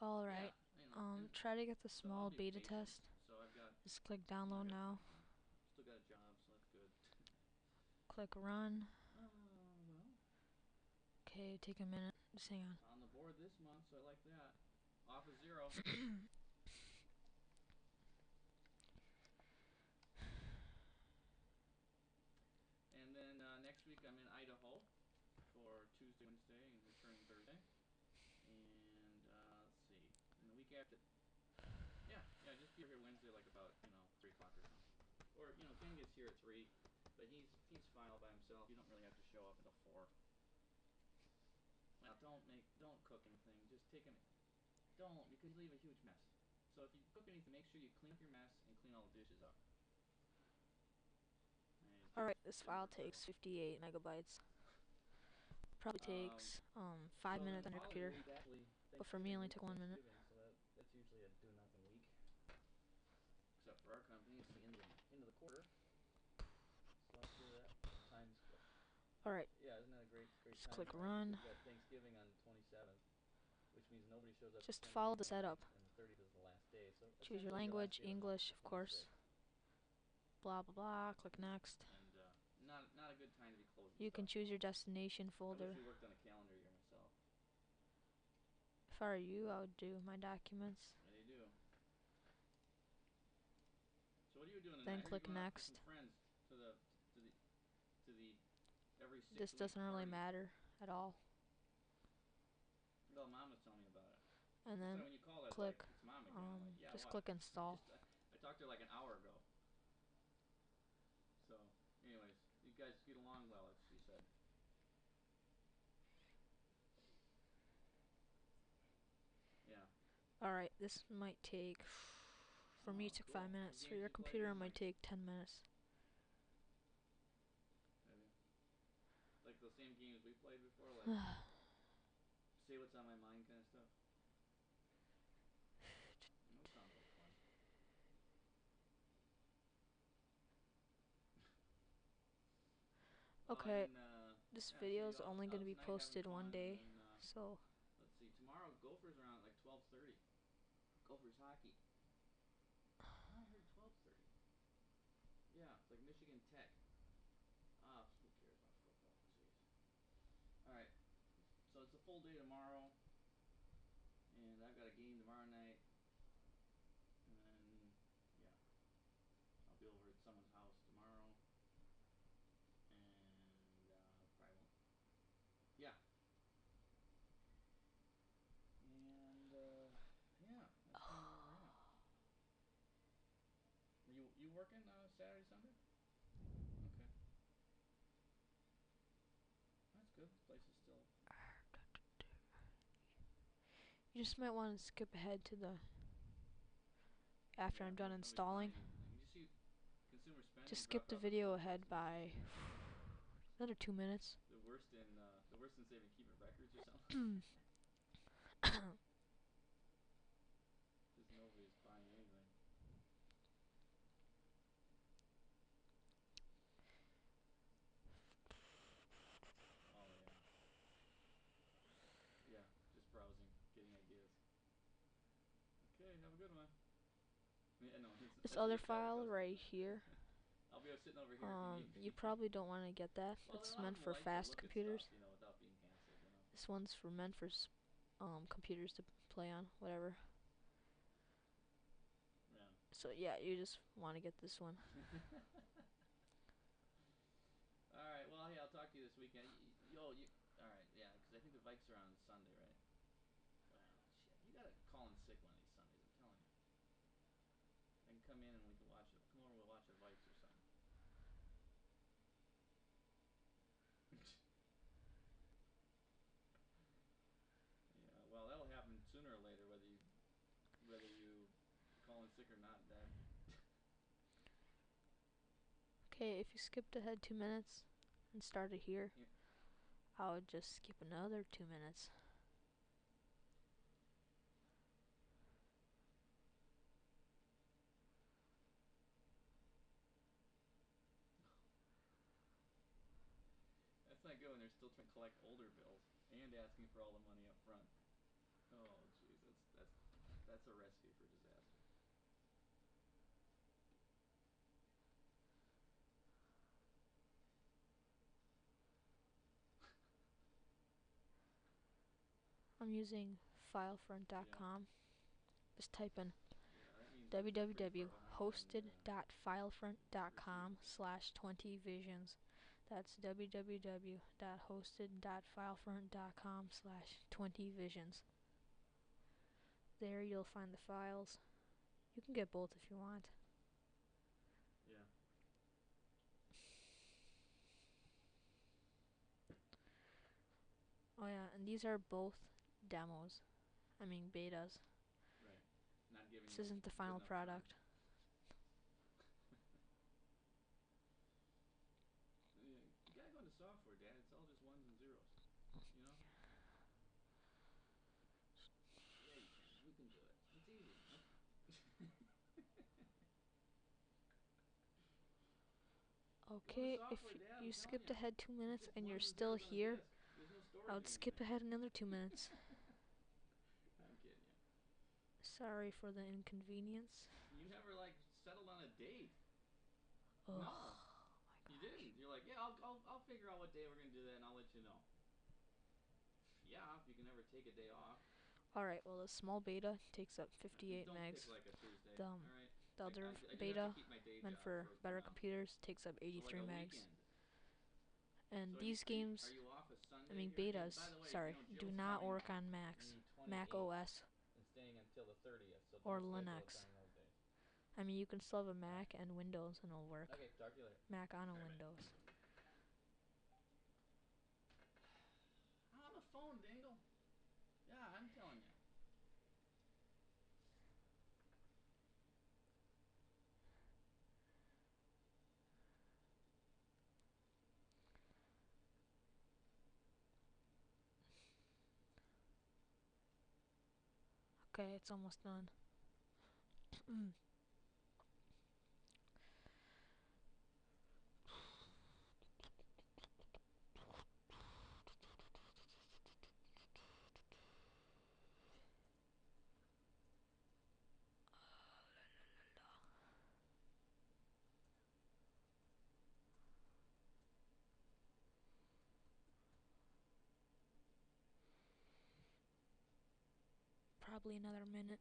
Alright, Yeah, and try to get the so I'll small be beta patient. test. So I've got, Just click I download got, now. still got a job, so that's good. Click run. Well, Okay, take a minute. Just hang on. on the board this month, so I like that. Off of 0. And then next week I'm in Idaho for Tuesday, Wednesday, and returning Thursday. And let's see, and the week after, yeah, just be here Wednesday, like about 3 o'clock or something. Or Ken gets here at 3, but he's fine all by himself. You don't really have to show up until 4. Now don't cook anything. Just don't, because you leave a huge mess. So if you cook anything, make sure you clean up your mess and clean all the dishes up. Alright, this file takes 58 megabytes. Probably takes 5 minutes on your computer. But for me, it only took 1 minute. So that's usually a do-nothing week. Except for our company, it's the end of the quarter. So let's do that. Times. Alright. Yeah, isn't that a great just time? Click run. We've got Thanksgiving on the 27th, which means nobody shows up. Just follow the setup. And the 30th is the last day. So choose your language, English, of course. Blah blah blah. Click next. And not a good time to be closing. You can choose your destination folder. I wish we worked on a calendar year myself. If I were you, I would do my documents. Yeah, you do. So what are you doing tonight? Then click next. Friends to the every 6 This doesn't really matter at all. Well, Mom was telling me about it. And then when you call that, click. like, it's Mom again. I'm like, yeah, just what? click install. I talked to her like an hour ago. So, anyways, you guys get along well, as she said. Yeah. Alright, this might take, for me it took 5 minutes. For your computer it might take 10 minutes. Maybe. Like those same games we played before, like say what's on my mind kind of stuff. That sounds like fun. Okay, this video is only going to be posted one day, so. Let's see, tomorrow Gophers are on at like 12:30. Gophers hockey. I heard 12:30. Yeah, it's like Michigan Tech. Who cares about football? Jeez. All right, so it's a full day tomorrow, and I've got a game tomorrow night, and then yeah, I'll be over at someone's house tomorrow, and probably won't. Yeah. And yeah, that's kind of where we're at. You working Saturday, Sunday? Okay. That's good. This place is still. You just might want to skip ahead to the after I'm done installing. Just skip the video ahead by another 2 minutes. The worst in saving keeping records or something. Because nobody's buying anything. Oh yeah. Yeah, just browsing, getting ideas. Okay, have a good one. Yeah, no, this other file right here. I'll be sitting over here. You probably don't want to get that. It's meant for fast computers. Stuff, without being hassled, This one's meant for computers to play on, whatever. Yeah. So yeah, you just want to get this one. All right. Well, hey, I'll talk to you this weekend. All right, yeah, because I think the Vikes are on Sunday, right? Well, shit, you gotta call in sick one of these Sundays. I'm telling you. I can come in and we can watch it. Come over and we'll watch the Vikes or something. Yeah, well, that'll happen sooner or later, whether you call in sick or not, Dad. Okay, if you skipped ahead 2 minutes and started here, yeah. I would just skip another 2 minutes. That's not good when they're still trying to collect older bills and asking for all the money up front. Oh, jeez, that's That's a recipe for disaster. I'm using filefront.com. Just type in Yeah, that means that you're pretty far behind www.hosted.filefront.com/20visions. That's www.hosted.filefront.com/20visions. There you'll find the files. You can get both if you want. Yeah. Oh yeah, and these are both demos. I mean betas. Right. Not giving This you isn't the good final enough time. product. You gotta go into software, Dad. It's all just ones and zeros. You know? Yeah, you can. You can do it. It's easy. Nope. Okay, if software, Dad, I'm you telling skipped you. ahead 2 It's minutes just and you're ones and still zeros on a here, disk. There's no I storage or would skip anything. ahead another 2 minutes. I'm kidding you. Sorry for the inconvenience. You never like settled on a date. Ugh. No, Oh you my gosh. didn't. You're like, yeah, I'll figure out what day we're gonna do that, and I'll let you know. Yeah, if you can ever take a day off. Alright, well the small beta takes up 58 Don't pick megs. like a Thursday. The, All right. the other I just have to beta, keep my day meant job for for better now. computers, takes up So like 83 a megs. weekend. And So these games, are you off a I Sunday mean here? betas, By the way, sorry, do Jill's not coming work out on Macs, the 28th Mac OS, and staying until the 30th. So or don't schedule it Linux. during those days. I mean you can still have a All right. Mac and Windows and it'll work. Okay, talk to you later. Mac on a All right, Windows. On the phone, Dingle. Yeah, I'm telling you. Okay, it's almost done. Probably another minute.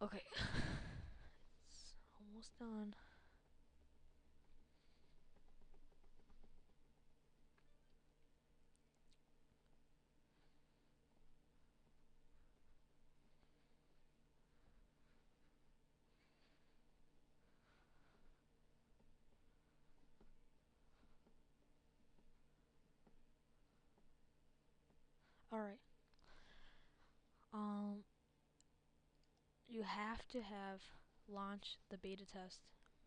Okay. It's almost done. Alright. You have to have launch the beta test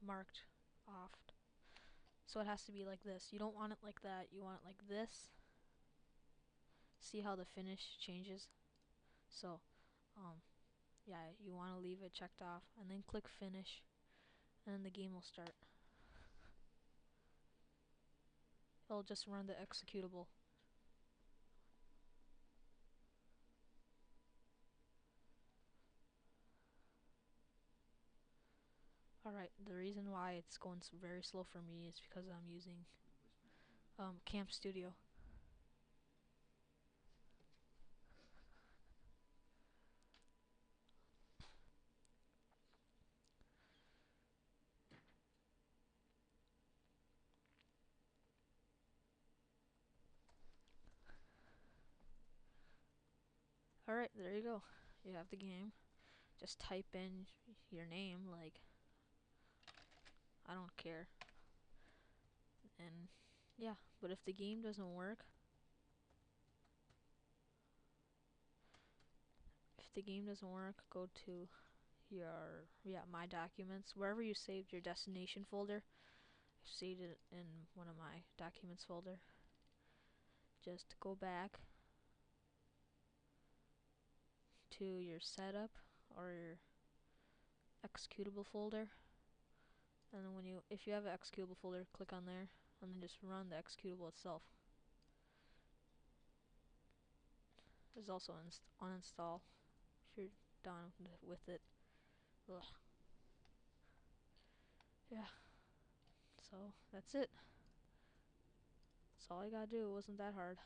marked off. So it has to be like this. You don't want it like that. You want it like this. See how the finish changes? So, yeah, you want to leave it checked off and then click finish and then the game will start. It'll just run the executable. Alright, the reason why it's going very slow for me is because I'm using Camp Studio. Alright, there you go. You have the game. Just type in your name, like, I don't care. And yeah, but if the game doesn't work, go to your my documents, wherever you saved your destination folder. I saved it in one of my documents folder. Just go back to your setup or your executable folder, and then if you have an executable folder, click on there and then just run the executable itself. There's also uninstall if you're done with it. Ugh. Yeah, so that's it. That's all I gotta do. It wasn't that hard.